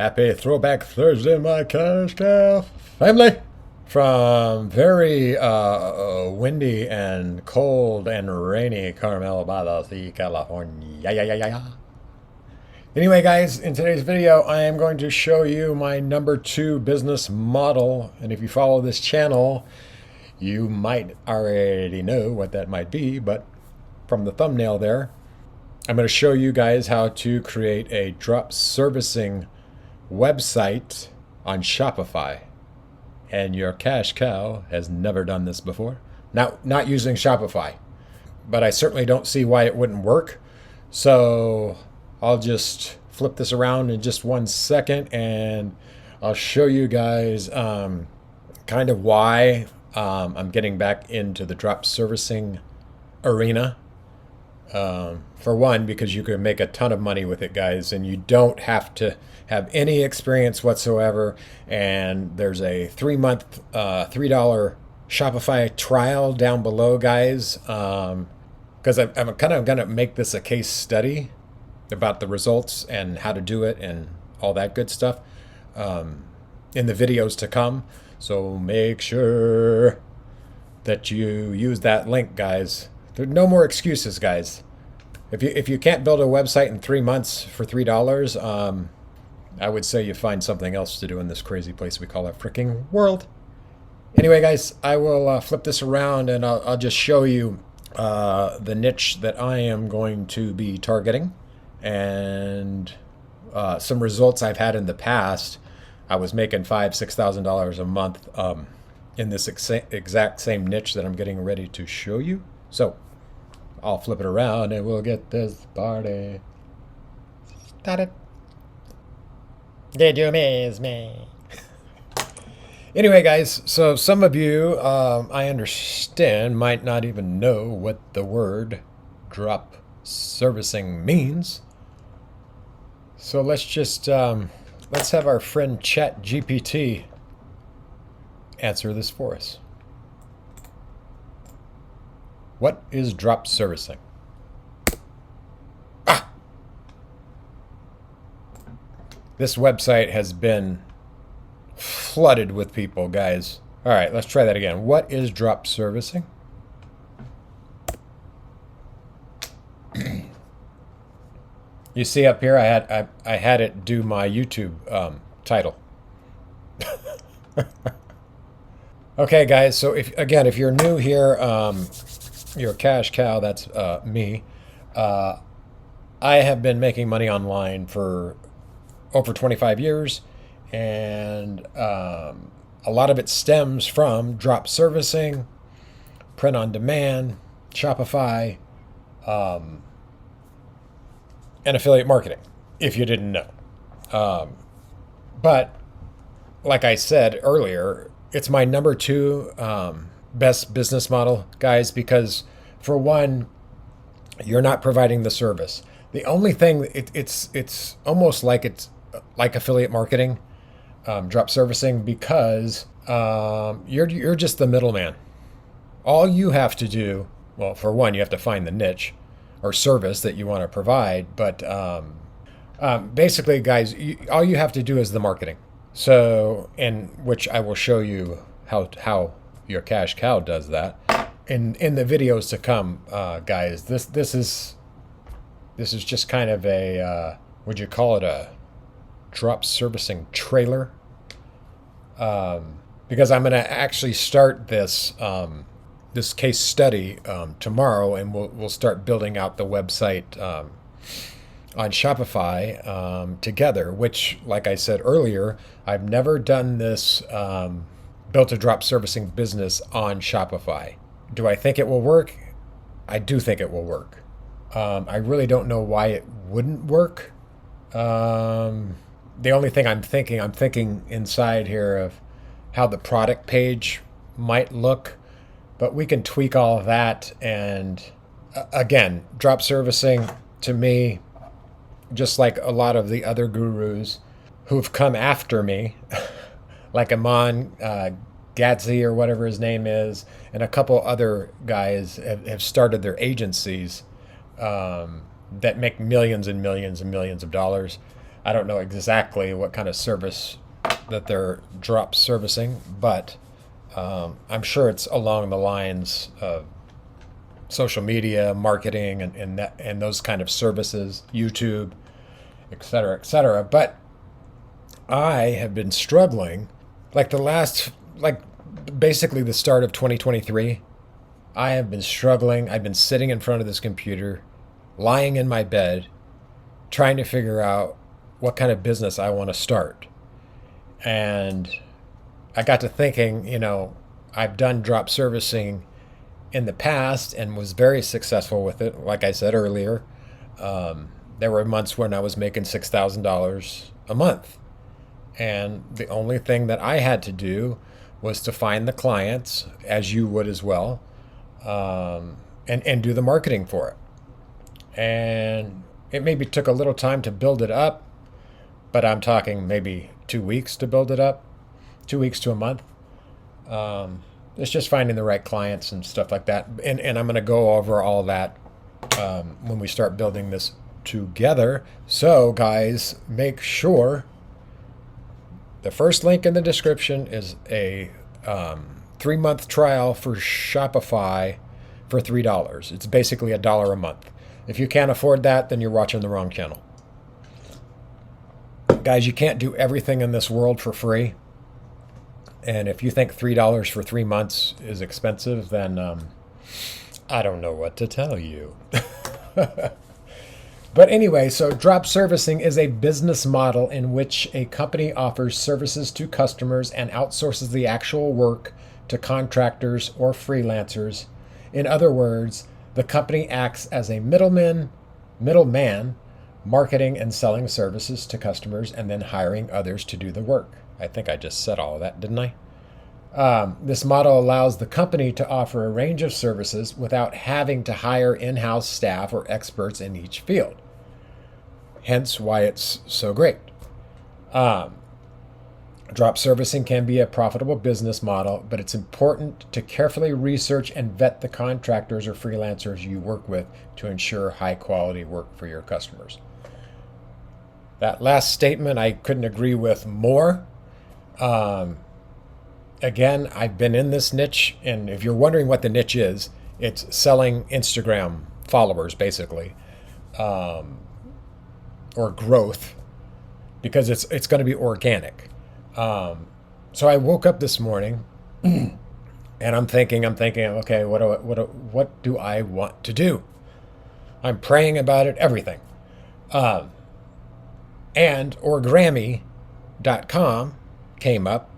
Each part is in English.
Happy Throwback Thursday, my cash cow family. From very windy and cold and rainy Carmel by the Sea, California. Anyway, guys, in today's video, I am going to show you my number 2 business model. And if you follow this channel, you might already know what that might be. But from the thumbnail there, I'm going to show you guys how to create a drop servicing website on Shopify. And your cash cow has never done this before. Not using Shopify, but I certainly don't see why it wouldn't work. So I'll just flip this around in just 1 second and I'll show you guys kind of why I'm getting back into the drop servicing arena. For one, because you can make a ton of money with it, guys, and you don't have to have any experience whatsoever. And there's a 3-month, $3 Shopify trial down below, guys. Because I'm kind of going to make this a case study about the results and how to do it and all that good stuff in the videos to come. So make sure that you use that link, guys. There's no more excuses, guys. If you can't build a website in 3 months for $3, I would say you find something else to do in this crazy place we call our freaking world. Anyway, guys, I will flip this around and I'll just show you the niche that I am going to be targeting and some results I've had in the past. I was making $5,000-$6,000 a month in this exact same niche that I'm getting ready to show you. So I'll flip it around and we'll get this party started. Did you miss me? Anyway, guys, so some of you, I understand, might not even know what the word drop servicing means. So let's just, let's have our friend ChatGPT answer this for us. What is drop servicing? This website has been flooded with people, guys. All right, let's try that again. What is drop servicing? You see up here, I had it do my YouTube title. Okay, guys. So if you're new here, you're a cash cow. That's me. I have been making money online for over 25 years, and a lot of it stems from drop servicing, print on demand, Shopify, and affiliate marketing, if you didn't know. But like I said earlier, it's my number 2 best business model, guys, because for one, you're not providing the service. The only thing, it's almost like it's like affiliate marketing, drop servicing, because you're just the middleman. All you have to do, well, for one, you have to find the niche or service that you want to provide. But basically, guys, all you have to do is the marketing. So, in which I will show you how your cash cow does that in the videos to come, guys. This is just kind of a would you call it a drop servicing trailer? Because I'm going to actually start this this case study tomorrow, and we'll start building out the website on Shopify together. Which, like I said earlier, I've never done this built a drop servicing business on Shopify. Do I think it will work? I do think it will work. I really don't know why it wouldn't work. The only thing I'm thinking inside here of how the product page might look, but we can tweak all of that. And again, drop servicing to me, just like a lot of the other gurus who've come after me, like Amon Gadsby or whatever his name is, and a couple other guys have started their agencies that make millions and millions and millions of dollars. I don't know exactly what kind of service that they're drop servicing, but I'm sure it's along the lines of social media marketing and those kind of services, YouTube, et cetera, et cetera. But I have been struggling, like basically the start of 2023. I have been struggling. I've been sitting in front of this computer, lying in my bed, trying to figure out what kind of business I want to start. And I got to thinking, I've done drop servicing in the past and was very successful with it. Like I said earlier, there were months when I was making $6,000 a month. And the only thing that I had to was to find the clients, as you would as well, and do the marketing for it. And it maybe took a little time to build it up, but I'm talking maybe 2 weeks to build it up, 2 weeks to a month. It's just finding the right clients and stuff like that. And I'm going to go over all that when we start building this together. So, guys, make sure the first link in the description is a 3-month trial for Shopify for $3. It's basically $1 a month. If you can't afford that, then you're watching the wrong channel. Guys, you can't do everything in this world for free. And if you think $3 for 3 months is expensive, then I don't know what to tell you. But anyway, so drop servicing is a business model in which a company offers services to customers and outsources the actual work to contractors or freelancers. In other words, the company acts as a middleman, marketing and selling services to customers and then hiring others to do the work. I think I just said all of that, didn't I? This model allows the company to offer a range of services without having to hire in-house staff or experts in each field. Hence why it's so great. Drop servicing can be a profitable business model, but it's important to carefully research and vet the contractors or freelancers you work with to ensure high quality work for your customers. That last statement I couldn't agree with more. Again, I've been in this niche, and if you're wondering what the niche is, it's selling Instagram followers, basically, or growth, because it's going to be organic. So I woke up this morning, and I'm thinking, okay, what do I want to do? I'm praying about it, everything, and origami.com came up,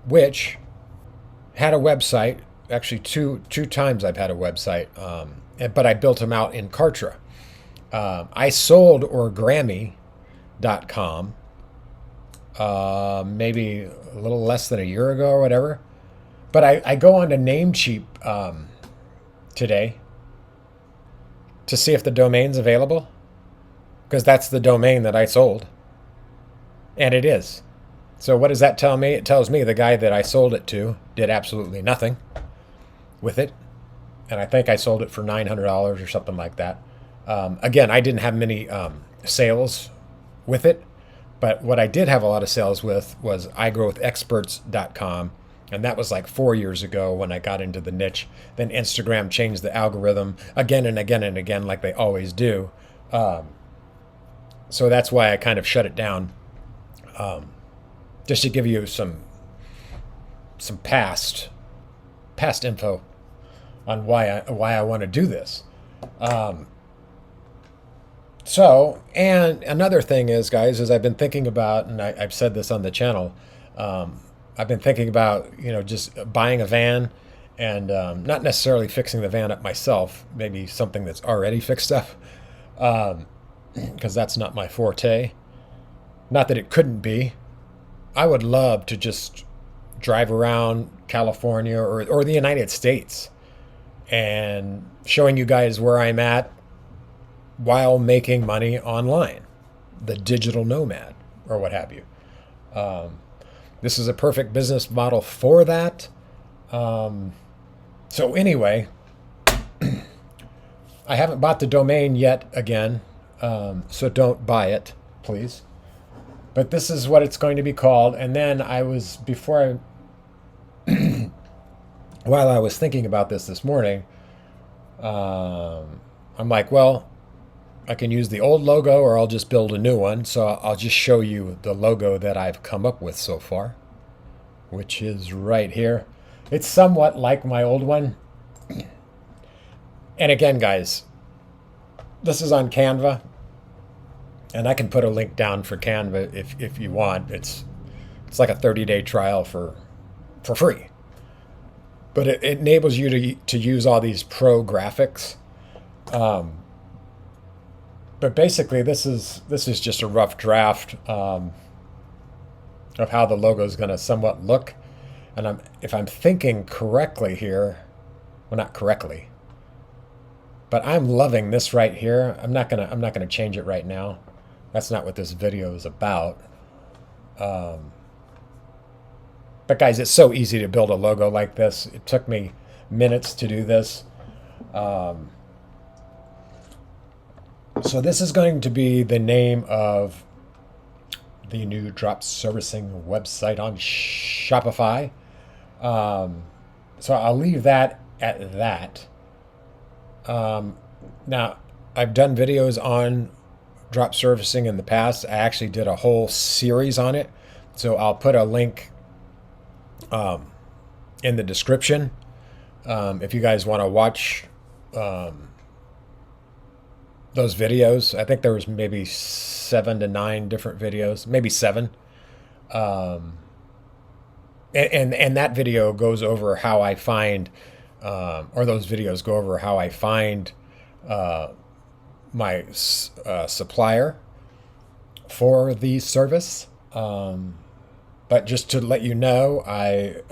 which had a website. Actually, two times I've had a website, but I built them out in Kartra. I sold origami.com maybe a little less than a year ago or whatever. But I go on to Namecheap today to see if the domain's available, because that's the domain that I sold. And it is. So what does that tell me? It tells me the guy that I sold it to did absolutely nothing with it. And I think I sold it for $900 or something like that. Again, I didn't have many sales with it. But what I did have a lot of sales with was igrowthexperts.com. And that was like 4 years ago when I got into the niche. Then Instagram changed the algorithm again and again and again, like they always do. So that's why I kind of shut it down. Just to give you some past info on why I want to do this. So, and another thing is, guys, is I've been thinking about, and I've said this on the channel, I've been thinking about, just buying a van and not necessarily fixing the van up myself, maybe something that's already fixed up, because that's not my forte. Not that it couldn't be. I would love to just drive around California or the United States and showing you guys where I'm at while making money online, the digital nomad or what have you. This is a perfect business model for that. So anyway, I haven't bought the domain yet again, so don't buy it, please. But this is what it's going to be called. And then while I was thinking about this morning, I'm like, well, I can use the old logo or I'll just build a new one. So I'll just show you the logo that I've come up with so far, which is right here. It's somewhat like my old one. And again, guys, this is on Canva. And I can put a link down for Canva if you want. It's like a 30-day trial for free. But it enables you to use all these pro graphics. But basically, this is just a rough draft of how the logo is going to somewhat look. And if I'm thinking correctly here, well, not correctly, but I'm loving this right here. I'm not gonna change it right now. That's not what this video is about. But guys, it's so easy to build a logo like this. It took me minutes to do this. So this is going to be the name of the new drop servicing website on Shopify. So I'll leave that at that. Now, I've done videos on drop servicing in the past. I actually did a whole series on it. So I'll put a link in the description if you guys want to watch those videos. I think there was maybe 7 to 9 different videos, maybe 7. And that video goes over how I find, or those videos go over how I find my supplier for the service. But just to let you know, I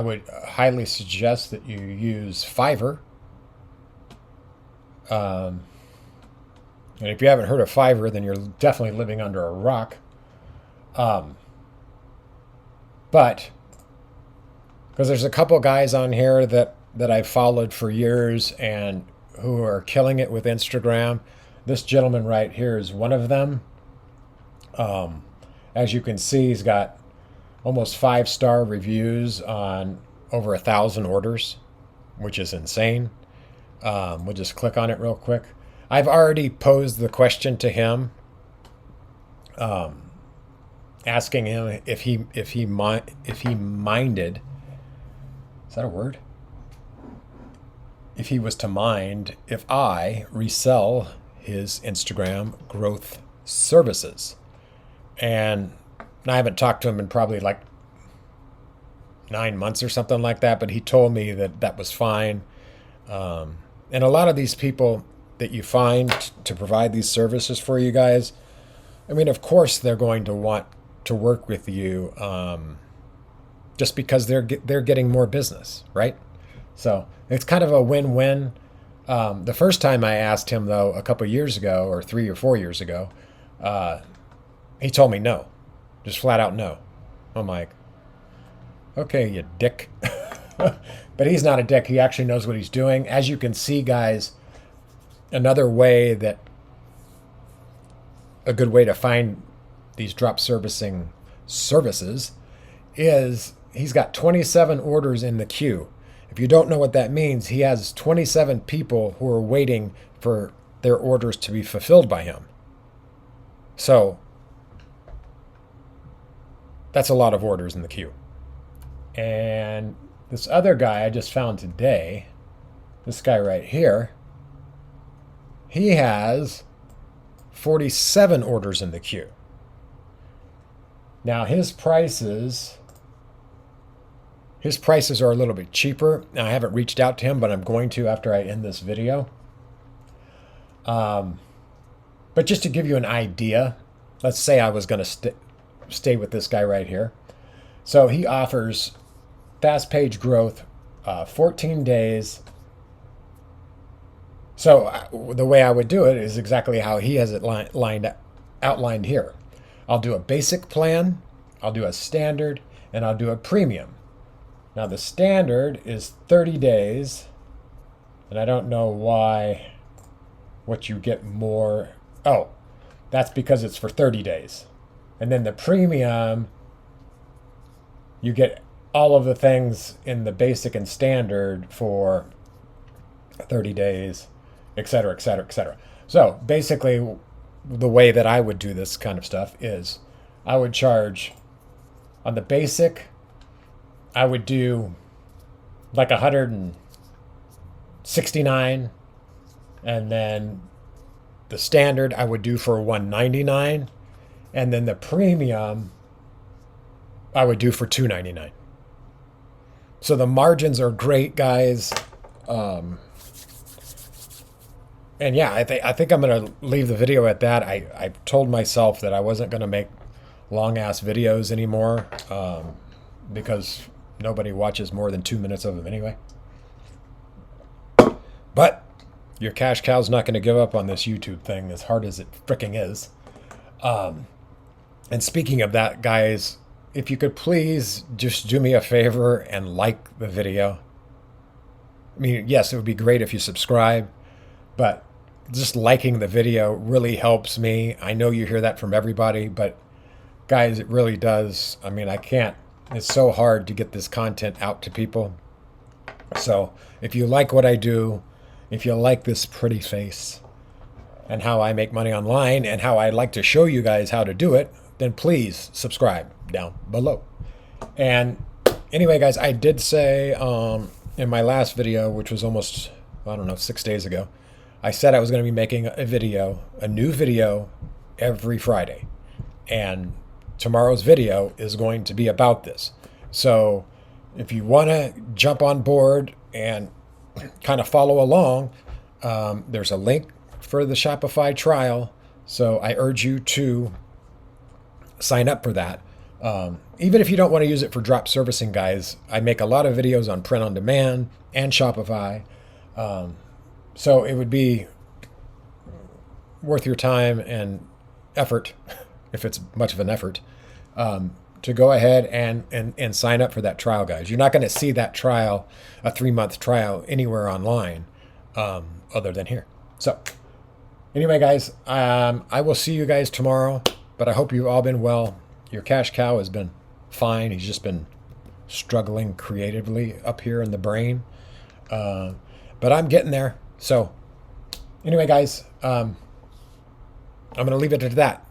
would highly suggest that you use Fiverr. And if you haven't heard of Fiverr, then you're definitely living under a rock. But because there's a couple guys on here that I've followed for years and who are killing it with Instagram. This gentleman right here is one of them. As you can see, he's got almost 5-star reviews on over 1,000 orders, which is insane. We'll just click on it real quick. I've already posed the question to him, asking him if he minded. Is that a word? If he was to mind if I resell his Instagram growth services. And I haven't talked to him in probably like 9 months or something like that, but he told me that was fine. And a lot of these people that you find to provide these services for you guys, I mean, of course they're going to want to work with you just because they're getting more business, right? So it's kind of a win-win. The first time I asked him, though, a couple years ago, or 3 or 4 years ago, he told me no, just flat out no. I'm like, okay, you dick. But he's not a dick. He actually knows what he's doing. As you can see, guys, another way that a good way to find these drop servicing services is he's got 27 orders in the queue. If you don't know what that means, he has 27 people who are waiting for their orders to be fulfilled by him. So that's a lot of orders in the queue. And this other guy I just found today, this guy right here, he has 47 orders in the queue. Now his prices are a little bit cheaper. Now I haven't reached out to him, but I'm going to after I end this video. But just to give you an idea, let's say I was going to stay with this guy right here. So he offers fast page growth, 14 days. So the way I would do it is exactly how he has it outlined here. I'll do a basic plan, I'll do a standard, and I'll do a premium. Now the standard is 30 days, and I don't know what you get more. Oh, that's because it's for 30 days. And then the premium, you get all of the things in the basic and standard for 30 days, et cetera, et cetera, et cetera. So basically, the way that I would do this kind of stuff is I would charge on the basic, I would do like 169, and then the standard I would do for 199, and then the premium I would do for 299. So the margins are great, guys. And yeah, I think I'm gonna leave the video at that. I told myself that I wasn't gonna make long ass videos anymore, because nobody watches more than 2 minutes of them anyway. But your cash cow's not going to give up on this YouTube thing, as hard as it fricking is. And speaking of that, guys, if you could please just do me a favor and like the video. I mean, yes, it would be great if you subscribe, but just liking the video really helps me. I know you hear that from everybody, but guys, it really does. I mean, I can't. It's so hard to get this content out to people. So if you like what I do, if you like this pretty face and how I make money online and how I like to show you guys how to do it, then please subscribe down below. And anyway, guys, I did say in my last video, which was almost, I don't know, 6 days ago, I said I was going to be making a new video every Friday. And tomorrow's video is going to be about this. So if you want to jump on board and kind of follow along, there's a link for the Shopify trial. So I urge you to sign up for that. Even if you don't want to use it for drop servicing, guys, I make a lot of videos on print on demand and Shopify. So it would be worth your time and effort, if it's much of an effort, to go ahead and sign up for that trial, guys. You're not going to see that trial, a 3-month trial, anywhere online other than here. So anyway, guys, I will see you guys tomorrow, but I hope you've all been well. Your cash cow has been fine. He's just been struggling creatively up here in the brain. But I'm getting there. So anyway, guys, I'm going to leave it at that.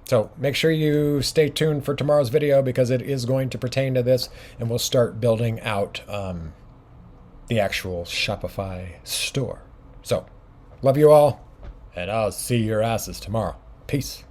So make sure you stay tuned for tomorrow's video, because it is going to pertain to this, and we'll start building out the actual Shopify store. So love you all, and I'll see your asses tomorrow. Peace.